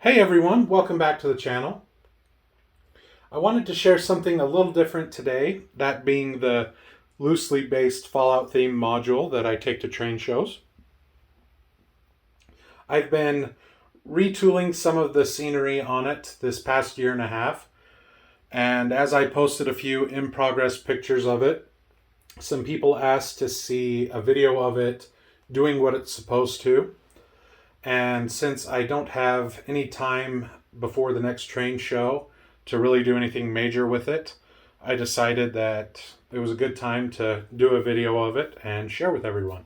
Hey everyone, welcome back to the channel. I wanted to share something a little different today, that being the loosely based Fallout theme module that I take to train shows. I've been retooling some of the scenery on it this past year and a half, and as I posted a few in-progress pictures of it, some people asked to see a video of it doing what it's supposed to. And since I don't have any time before the next train show to really do anything major with it, I decided that it was a good time to do a video of it and share with everyone.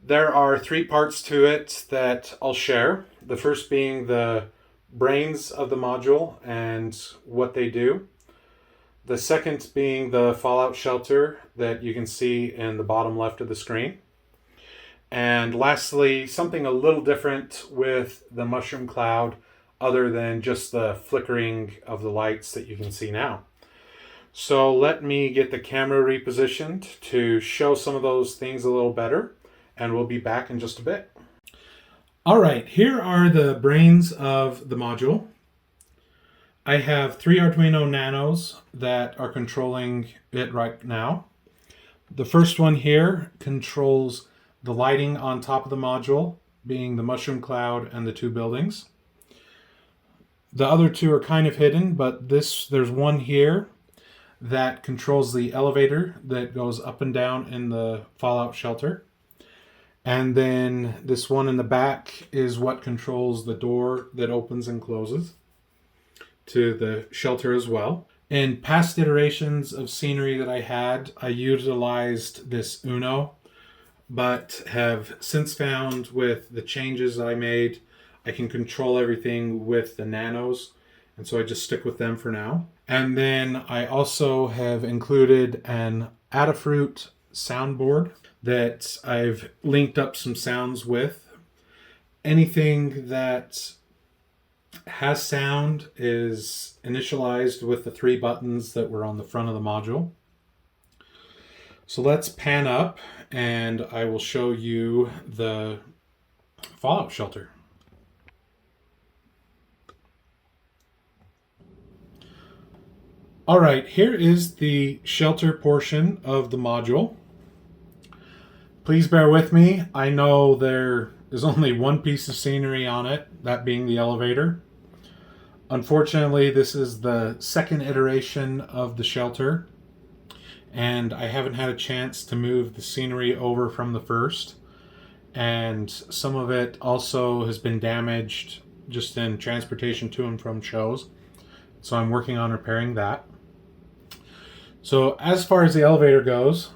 There are 3 parts to it that I'll share. The first being the brains of the module and what they do. The second being the Fallout shelter that you can see in the bottom left of the screen. And lastly, something a little different with the mushroom cloud other than just the flickering of the lights that you can see now. So let me get the camera repositioned to show some of those things a little better, and we'll be back in just a bit. All right, here are the brains of the module. I have 3 Arduino Nanos that are controlling it right now. The first one here controls the lighting on top of the module, being the mushroom cloud and the 2 buildings. The other 2 are kind of hidden, but there's one here that controls the elevator that goes up and down in the Fallout shelter. And then this one in the back is what controls the door that opens and closes to the shelter as well. In past iterations of scenery that I had, I utilized this Uno, but have since found with the changes I made, I can control everything with the Nanos, and so I just stick with them for now. And then I also have included an Adafruit soundboard that I've linked up some sounds with. Anything that has sound is initialized with the 3 buttons that were on the front of the module. So let's pan up and I will show you the Fallout shelter. All right, here is the shelter portion of the module. Please bear with me. I know there is only one piece of scenery on it, that being the elevator. Unfortunately, this is the second iteration of the shelter, and I haven't had a chance to move the scenery over from the first, and some of it also has been damaged just in transportation to and from shows, so I'm working on repairing that. So as far as the elevator goes,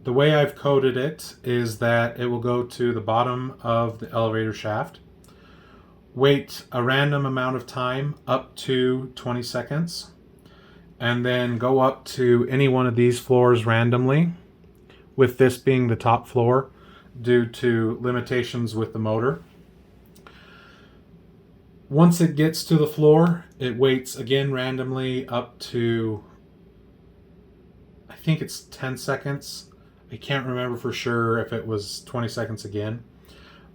the way I've coded it is that it will go to the bottom of the elevator shaft, wait a random amount of time up to 20 seconds, and then go up to any one of these floors randomly, with this being the top floor due to limitations with the motor. Once it gets to the floor, it waits again randomly up to, I think it's 10 seconds. I can't remember for sure if it was 20 seconds again.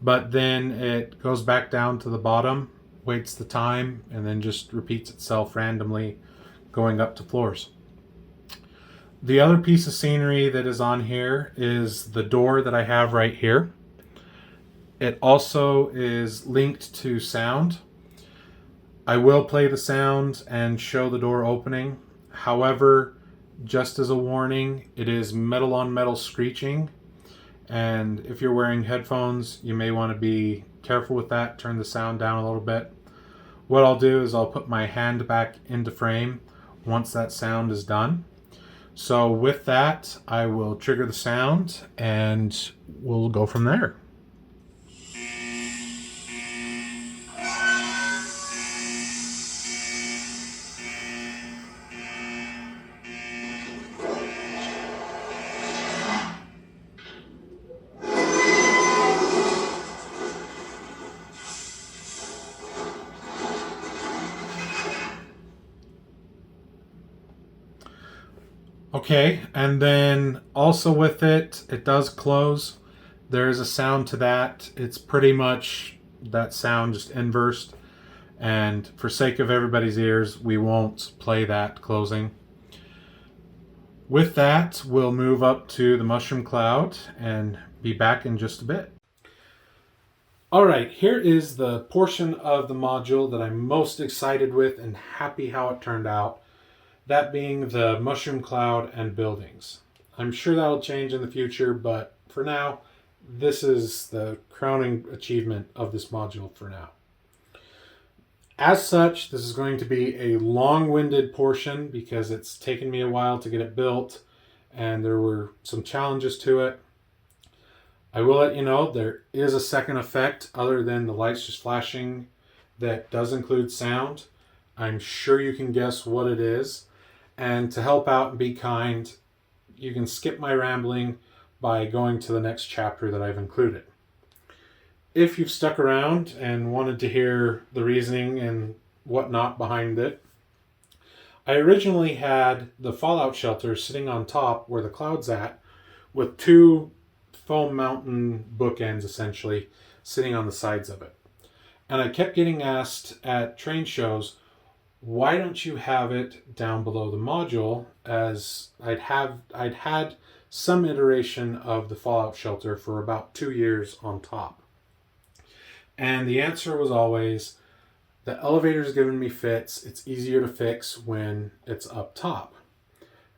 But then it goes back down to the bottom, waits the time, and then just repeats itself randomly going up to floors. The other piece of scenery that is on here is the door that I have right here. It also is linked to sound. I will play the sound and show the door opening. However, just as a warning, it is metal on metal screeching, and if you're wearing headphones, you may want to be careful with that. Turn the sound down a little bit. What I'll do is I'll put my hand back into frame once that sound is done. So with that, I will trigger the sound and we'll go from there. Okay, and then also with it, it does close. There is a sound to that. It's pretty much that sound just inversed. And for sake of everybody's ears, we won't play that closing. With that, we'll move up to the mushroom cloud and be back in just a bit. All right, here is the portion of the module that I'm most excited with and happy how it turned out. That being the mushroom cloud and buildings. I'm sure that'll change in the future, but for now, this is the crowning achievement of this module for now. As such, this is going to be a long-winded portion because it's taken me a while to get it built and there were some challenges to it. I will let you know there is a second effect other than the lights just flashing that does include sound. I'm sure you can guess what it is. And to help out and be kind, you can skip my rambling by going to the next chapter that I've included. If you've stuck around and wanted to hear the reasoning and whatnot behind it, I originally had the fallout shelter sitting on top where the cloud's at with two foam mountain bookends essentially sitting on the sides of it. And I kept getting asked at train shows, why don't you have it down below the module, as I'd had some iteration of the fallout shelter for about 2 years on top. And the answer was always, the elevator's given me fits. It's easier to fix when it's up top.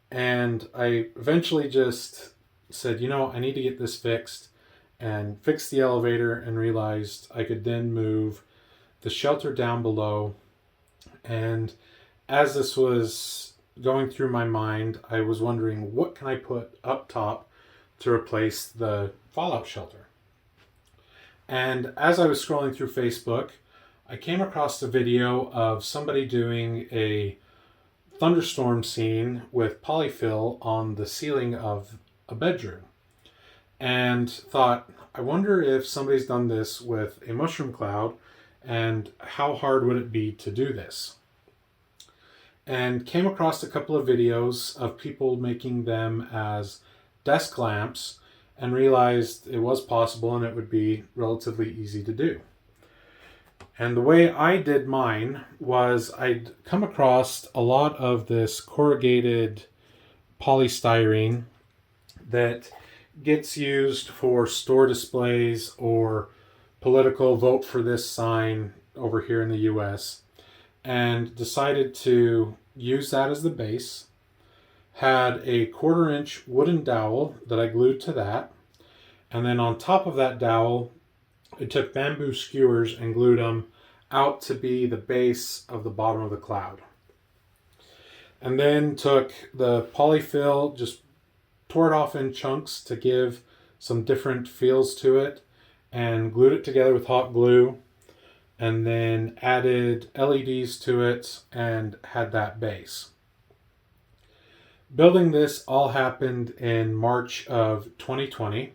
And I eventually just said, I need to get this fixed, and fixed the elevator and realized I could then move the shelter down below. And as this was going through my mind, I was wondering, what can I put up top to replace the fallout shelter? And as I was scrolling through Facebook, I came across a video of somebody doing a thunderstorm scene with polyfill on the ceiling of a bedroom, and thought, I wonder if somebody's done this with a mushroom cloud and how hard would it be to do this? And came across a couple of videos of people making them as desk lamps and realized it was possible and it would be relatively easy to do. And the way I did mine was I'd come across a lot of this corrugated polystyrene that gets used for store displays or political vote for this sign over here in the US, and decided to use that as the base. Had a 1/4-inch wooden dowel that I glued to that, and then on top of that dowel I took bamboo skewers and glued them out to be the base of the bottom of the cloud. And then took the polyfill, just tore it off in chunks to give some different feels to it, and glued it together with hot glue, and then added LEDs to it and had that base. Building this all happened in March of 2020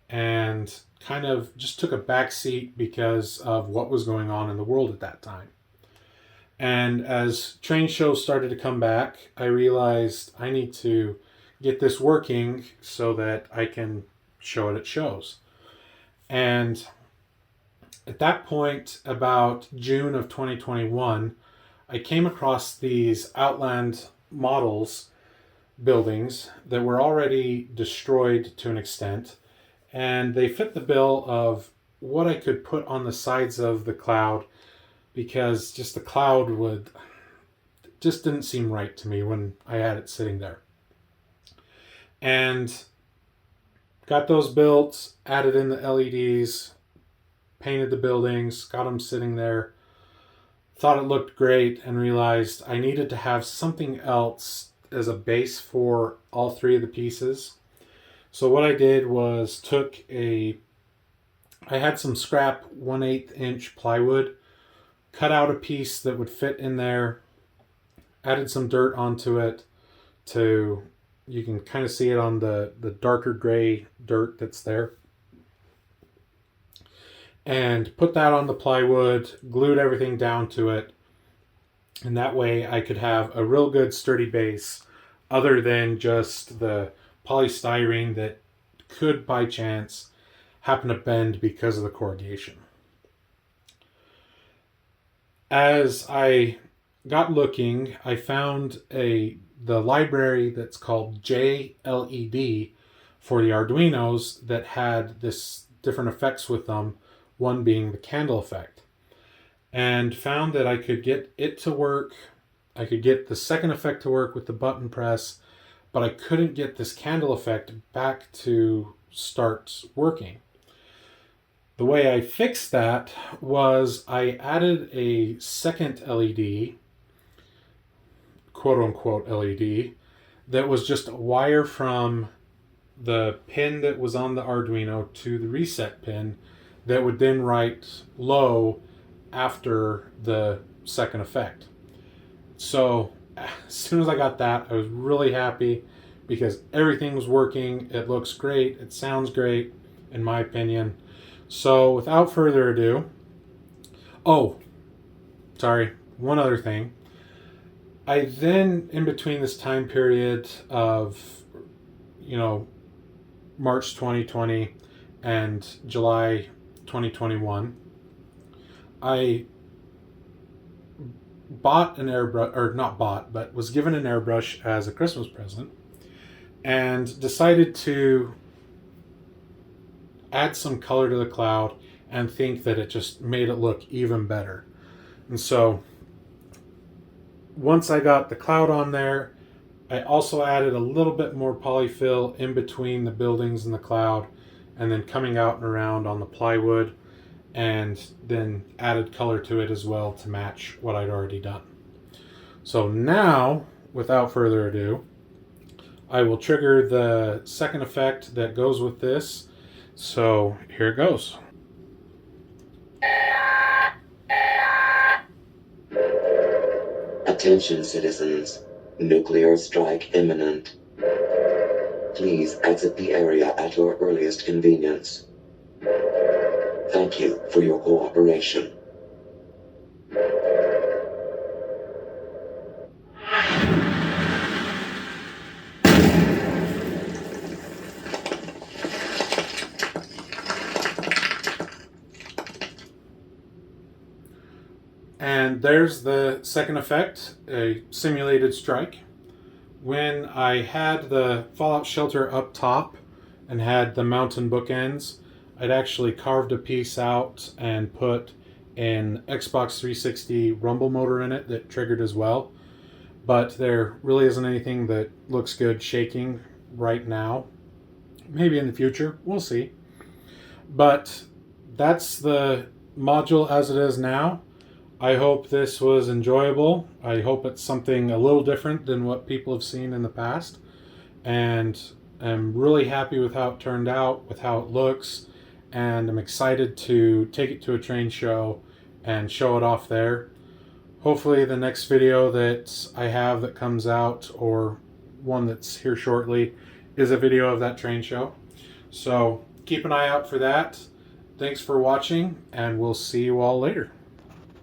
and kind of just took a back seat because of what was going on in the world at that time. And as train shows started to come back, I realized I need to get this working so that I can show it at shows. And at that point, about June of 2021, I came across these Outland models buildings that were already destroyed to an extent, and they fit the bill of what I could put on the sides of the cloud, because just the cloud just didn't seem right to me when I had it sitting there. And got those built, added in the LEDs, painted the buildings, got them sitting there, thought it looked great, and realized I needed to have something else as a base for all three of the pieces. So what I did was I had some scrap 1/8 inch plywood, cut out a piece that would fit in there, added some dirt onto it you can kind of see it on the darker gray dirt that's there, and put that on the plywood, glued everything down to it, and that way I could have a real good sturdy base other than just the polystyrene that could by chance happen to bend because of the corrugation. As I got looking, I found the library that's called JLED for the Arduinos that had this different effects with them, one being the candle effect, and found that I could get it to work. I could get the second effect to work with the button press, but I couldn't get this candle effect back to start working. The way I fixed that was I added a second LED, quote unquote LED, that was just a wire from the pin that was on the Arduino to the reset pin that would then write low after the second effect. So as soon as I got that, I was really happy because everything was working. It looks great. It sounds great, in my opinion. So without further ado, one other thing. I then, in between this time period of, March 2020 and July 2021, I bought an airbrush, or not bought, but was given an airbrush as a Christmas present, and decided to add some color to the cloud and think that it just made it look even better. And so once I got the cloud on there, I also added a little bit more polyfill in between the buildings and the cloud, and then coming out and around on the plywood, and then added color to it as well to match what I'd already done. So now, without further ado, I will trigger the second effect that goes with this. So here it goes. Attention citizens, nuclear strike imminent. Please exit the area at your earliest convenience. Thank you for your cooperation. And there's the second effect, a simulated strike. When I had the fallout shelter up top and had the mountain bookends, I'd actually carved a piece out and put an Xbox 360 rumble motor in it that triggered as well. But there really isn't anything that looks good shaking right now. Maybe in the future, we'll see. But that's the module as it is now. I hope this was enjoyable. I hope it's something a little different than what people have seen in the past. And I'm really happy with how it turned out, with how it looks. And I'm excited to take it to a train show and show it off there. Hopefully the next video that I have that comes out, or one that's here shortly, is a video of that train show. So keep an eye out for that. Thanks for watching, and we'll see you all later.